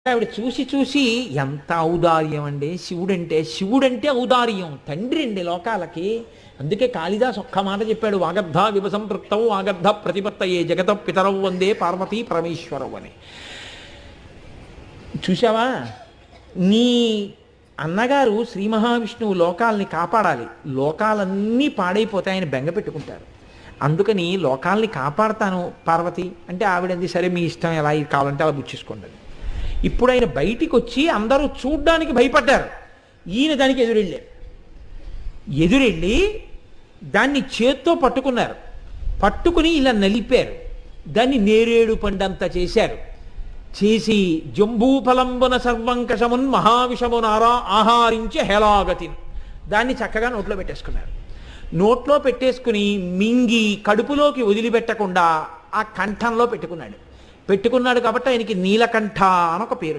ఆవిడ చూసి చూసి ఎంత ఔదార్యం అండి శివుడంటే ఔదార్యం, తండ్రి అండి లోకాలకి. అందుకే కాళిదాస్ ఒక్క మాట చెప్పాడు, వాగర్ధ వివసంపృక్తవు వాగర్ధ ప్రతిపత్తయే జగత పితరవు వందే పార్వతీ పరమేశ్వరవు అని. చూసావా, నీ అన్నగారు శ్రీ మహావిష్ణువు లోకాల్ని కాపాడాలి, లోకాలన్నీ పాడైపోతే ఆయన బెంగ పెట్టుకుంటారు. అందుకని లోకాల్ని కాపాడతాను పార్వతి అంటే ఆవిడంది సరే మీ ఇష్టం, ఎలా ఇది కావాలంటే అలా బుచ్చేసుకోండి. ఇప్పుడు ఆయన బయటికి వచ్చి అందరూ చూడ్డానికి భయపడ్డారు. ఈయన దానికి ఎదురెళ్ళి దాన్ని చేత్తో పట్టుకున్నారు. పట్టుకుని ఇలా నలిపారు, దాన్ని నేరేడు పండంతా చేశారు. చేసి జంబూఫలంబున సర్వంకషమున్ మహావిషమునారా ఆహారించి హేళాగతిని దాన్ని చక్కగా నోట్లో పెట్టేసుకున్నారు. నోట్లో పెట్టేసుకుని మింగి కడుపులోకి వదిలిపెట్టకుండా ఆ కంఠంలో పెట్టుకున్నాడు కాబట్టి ఆయనకి నీలకంఠ అని ఒక పేరు.